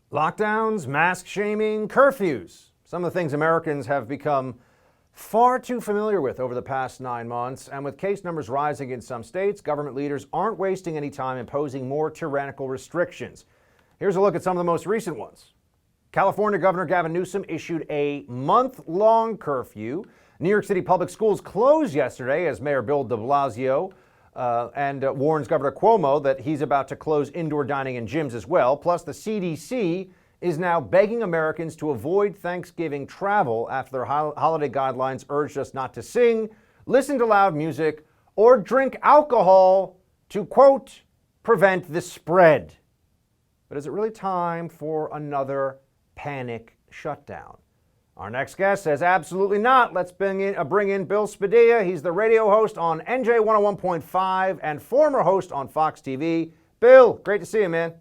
Lockdowns, mask shaming, curfews. Some of the things Americans have become far too familiar with over the past 9 months. And with case numbers rising in some states, government leaders aren't wasting any time imposing more tyrannical restrictions. Here's a look at some of the most recent ones. California Governor Gavin Newsom issued a month-long curfew. New York City public schools closed yesterday as Mayor Bill de Blasio warns Governor Cuomo that he's about to close indoor dining and gyms as well. Plus, the CDC is now begging Americans to avoid Thanksgiving travel after their holiday guidelines urged us not to sing, listen to loud music, or drink alcohol to, quote, prevent the spread. But is it really time for another panic shutdown? Our next guest says absolutely not. Let's bring in Bill Spadea. He's the radio host on NJ 101.5 and former host on Fox TV. Bill, great to see you, man.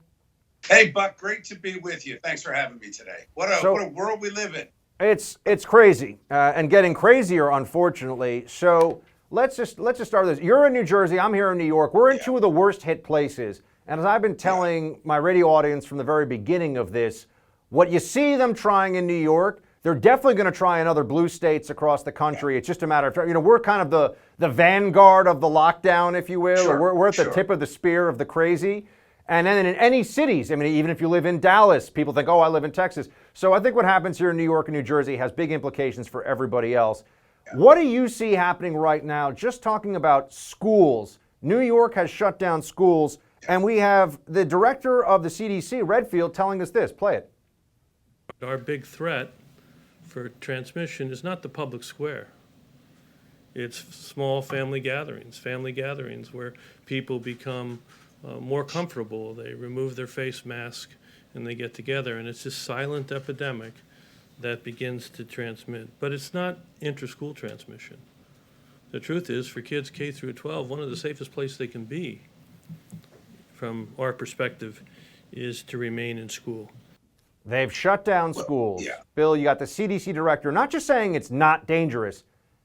Hey, Buck, great to be with you. Thanks for having me today. What a world we live in. It's crazy and getting crazier, unfortunately. So let's just start with this. You're in New Jersey. I'm here in New York. We're in two of the worst hit places. And as I've been telling my radio audience from the very beginning of this, what you see them trying in New York, they're definitely going to try in other blue states across the country. Yeah. It's just a matter of, we're kind of the vanguard of the lockdown, if you will. Sure, or we're at the tip of the spear of the crazy. And then in any cities, even if you live in Dallas, people think, oh, I live in Texas. So I think what happens here in New York and New Jersey has big implications for everybody else. Yeah. What do you see happening right now? Just talking about schools. New York has shut down schools, and we have the director of the CDC, Redfield, telling us this. Play it. Our big threat for transmission is not the public square. It's small family gatherings where people become more comfortable. They remove their face mask and they get together, and it's this silent epidemic that begins to transmit. But it's not inter-school transmission. The truth is, for kids K through 12, one of the safest places they can be, from our perspective, is to remain in school. They've shut down schools. Yeah. Bill, you got the CDC director not just saying it's not dangerous.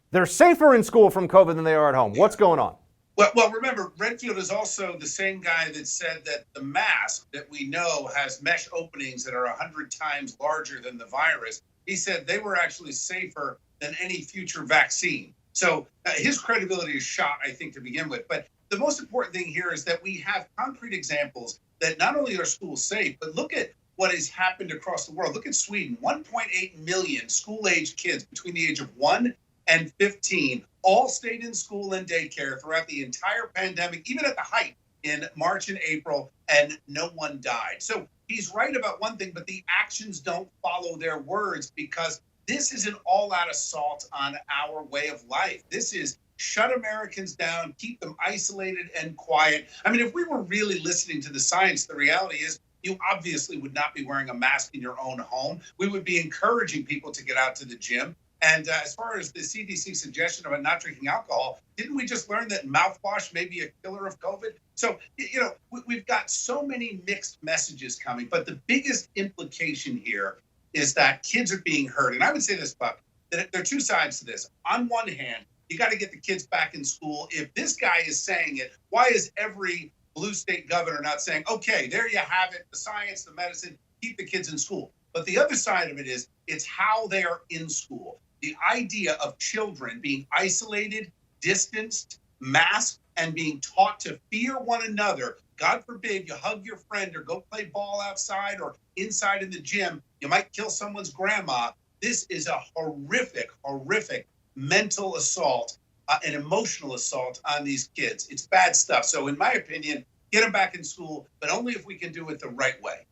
They're safer in school from COVID than they are at home. Yeah. What's going on? Well, remember, Redfield is also the same guy that said that the mask that we know has mesh openings that are 100 times larger than the virus. He said they were actually safer than any future vaccine. So his credibility is shot, I think, to begin with. But the most important thing here is that we have concrete examples that not only are schools safe, but look at what has happened across the world. Look at Sweden, 1.8 million school-age kids between the age of 1 and 15 all stayed in school and daycare throughout the entire pandemic, even at the height in March and April, and no one died. So he's right about one thing, but the actions don't follow their words, because this is an all-out assault on our way of life. This is shut Americans down, keep them isolated and quiet. If we were really listening to the science, the reality is you obviously would not be wearing a mask in your own home. We would be encouraging people to get out to the gym. And as far as the CDC suggestion about not drinking alcohol, didn't we just learn that mouthwash may be a killer of COVID? So, we've got so many mixed messages coming. But the biggest implication here is that kids are being hurt. And I would say this, Buck, that there are two sides to this. On one hand, you got to get the kids back in school. If this guy is saying it, why is every blue state governor not saying, okay, there you have it, the science, the medicine, keep the kids in school? But the other side of it is, it's how they are in school. The idea of children being isolated, distanced, masked, and being taught to fear one another. God forbid you hug your friend or go play ball outside or inside in the gym. You might kill someone's grandma. This is a horrific mental assault, an emotional assault on these kids. It's bad stuff. So in my opinion, get them back in school, but only if we can do it the right way.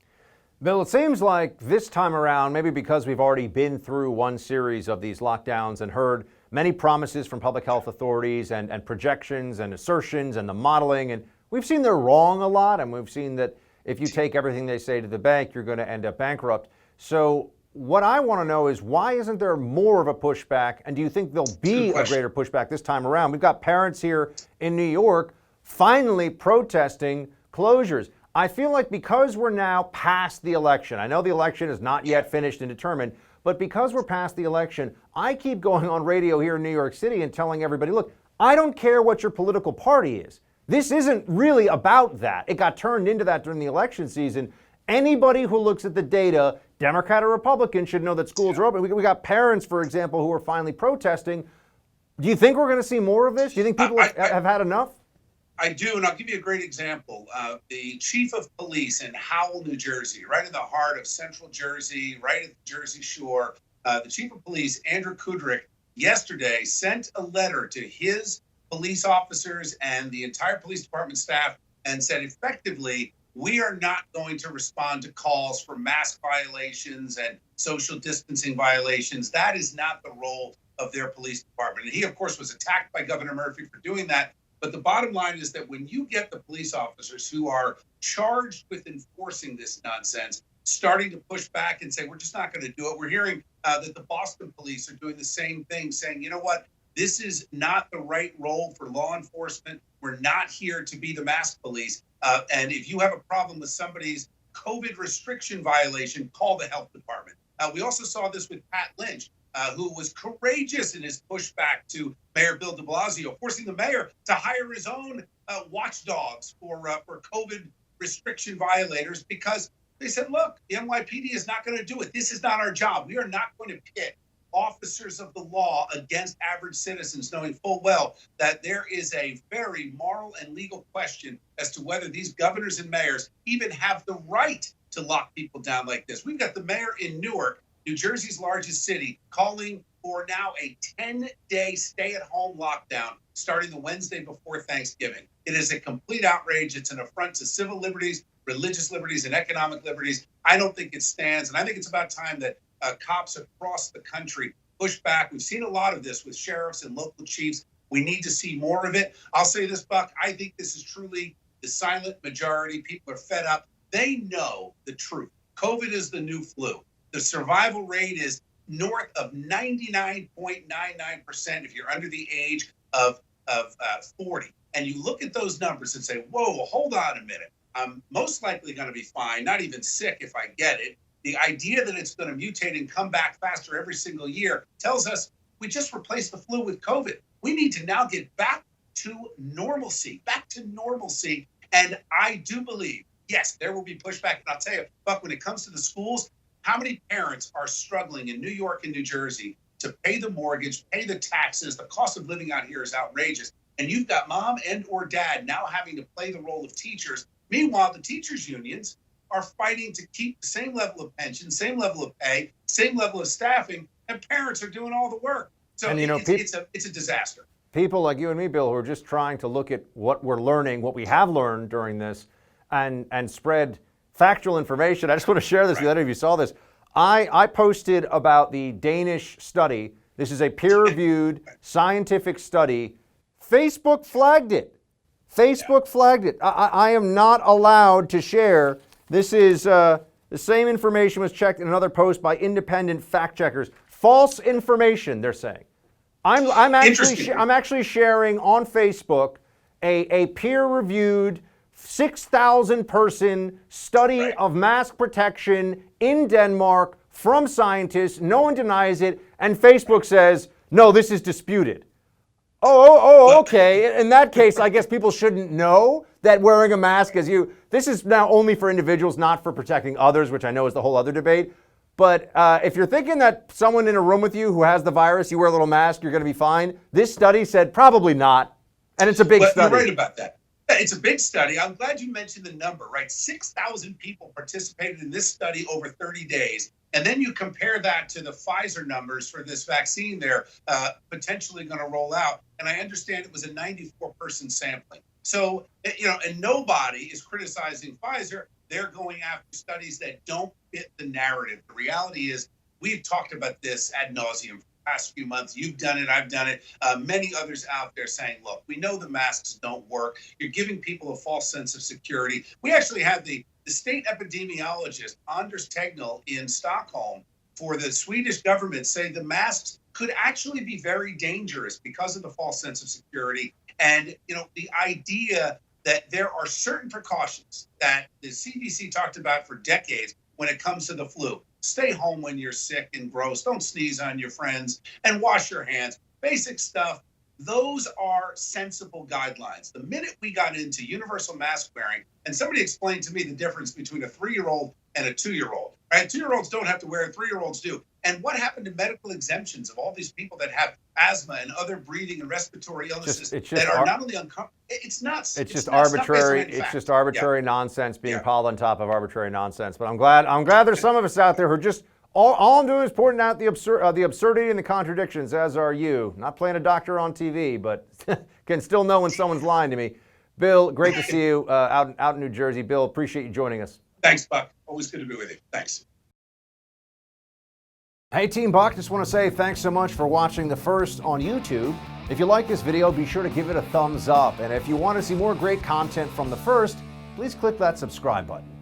Bill, it seems like this time around, maybe because we've already been through one series of these lockdowns and heard many promises from public health authorities and projections and assertions and the modeling, and we've seen they're wrong a lot, and we've seen that if you take everything they say to the bank, you're going to end up bankrupt. So what I want to know is, why isn't there more of a pushback, and do you think there'll be a greater pushback this time around? We've got parents here in New York finally protesting closures. I feel like because we're now past the election, I know the election is not yet finished and determined, but because we're past the election, I keep going on radio here in New York City and telling everybody, look, I don't care what your political party is. This isn't really about that. It got turned into that during the election season. Anybody who looks at the data, Democrat or Republican, should know that schools are open. We got parents, for example, who are finally protesting. Do you think we're going to see more of this? Do you think people have had enough? I do, and I'll give you a great example. The chief of police in Howell, New Jersey, right in the heart of central Jersey, right at the Jersey Shore, the chief of police, Andrew Kudrick, yesterday sent a letter to his police officers and the entire police department staff and said, effectively, we are not going to respond to calls for mask violations and social distancing violations. That is not the role of their police department. And he, of course, was attacked by Governor Murphy for doing that. But the bottom line is that when you get the police officers who are charged with enforcing this nonsense, starting to push back and say, we're just not going to do it. We're hearing that the Boston police are doing the same thing, saying, you know what, this is not the right role for law enforcement. We're not here to be the mask police. And if you have a problem with somebody's COVID restriction violation, call the health department. We also saw this with Pat Lynch, who was courageous in his pushback to Mayor Bill de Blasio, forcing the mayor to hire his own watchdogs for COVID restriction violators, because they said, look, the NYPD is not going to do it. This is not our job. We are not going to pit officers of the law against average citizens, knowing full well that there is a very moral and legal question as to whether these governors and mayors even have the right to lock people down like this. We've got the mayor in Newark, New Jersey's largest city, calling for now a 10-day stay-at-home lockdown starting the Wednesday before Thanksgiving. It is a complete outrage. It's an affront to civil liberties, religious liberties, and economic liberties. I don't think it stands, and I think it's about time that cops across the country push back. We've seen a lot of this with sheriffs and local chiefs. We need to see more of it. I'll say this, Buck, I think this is truly the silent majority. People are fed up. They know the truth. COVID is the new flu. The survival rate is north of 99.99% if you're under the age of 40. And you look at those numbers and say, whoa, hold on a minute. I'm most likely going to be fine, not even sick if I get it. The idea that it's going to mutate and come back faster every single year tells us we just replaced the flu with COVID. We need to now get back to normalcy. And I do believe, yes, there will be pushback. And I'll tell you, Buck, when it comes to the schools, how many parents are struggling in New York and New Jersey to pay the mortgage, pay the taxes? The cost of living out here is outrageous. And you've got mom and or dad now having to play the role of teachers. Meanwhile, the teachers' unions are fighting to keep the same level of pension, same level of pay, same level of staffing, and parents are doing all the work. So and, it's a disaster. People like you and me, Bill, who are just trying to look at what we're learning, what we have learned during this, and spread factual information. I just want to share this with any of you saw this. I posted about the Danish study. This is a peer-reviewed scientific study. Facebook flagged it. Flagged it. I am not allowed to share. This is the same information was checked in another post by independent fact checkers. False information, they're saying. I'm actually sharing on Facebook a peer-reviewed 6,000 person study of mask protection in Denmark from scientists. No one denies it, and Facebook says, no, this is disputed. Okay. In that case, I guess people shouldn't know that wearing a mask this is now only for individuals, not for protecting others, which I know is the whole other debate. But if you're thinking that someone in a room with you who has the virus, you wear a little mask, you're going to be fine. This study said probably not. And it's a big study. You're right about that. It's a big study. I'm glad you mentioned the number, right? 6,000 people participated in this study over 30 days. And then you compare that to the Pfizer numbers for this vaccine they're potentially going to roll out. And I understand it was a 94-person sampling. So, and nobody is criticizing Pfizer. They're going after studies that don't fit the narrative. The reality is we've talked about this ad nauseum for the past few months. You've done it. I've done it. Many others out there saying, look, we know the masks don't work. You're giving people a false sense of security. We actually had the state epidemiologist, Anders Tegnell, in Stockholm for the Swedish government say the masks could actually be very dangerous because of the false sense of security. And, the idea that there are certain precautions that the CDC talked about for decades when it comes to the flu. Stay home when you're sick and gross. Don't sneeze on your friends and wash your hands. Basic stuff. Those are sensible guidelines. The minute we got into universal mask wearing, and somebody explained to me the difference between a 3-year-old and a 2-year-old. Right? 2-year-olds don't have to wear it, 3-year-olds do. And what happened to medical exemptions of all these people that have asthma and other breathing and respiratory illnesses that are not only uncomfortable? It's nuts. It's just arbitrary. It's just arbitrary nonsense being piled on top of arbitrary nonsense. But I'm glad there's some of us out there who are just all I'm doing is pointing out the absurdity and the contradictions, as are you. Not playing a doctor on TV, but can still know when someone's lying to me. Bill, great to see you out in New Jersey. Bill, appreciate you joining us. Thanks, Buck. Always good to be with you. Thanks. Hey, Team Buck, just want to say thanks so much for watching The First on YouTube. If you like this video, be sure to give it a thumbs up. And if you want to see more great content from The First, please click that subscribe button.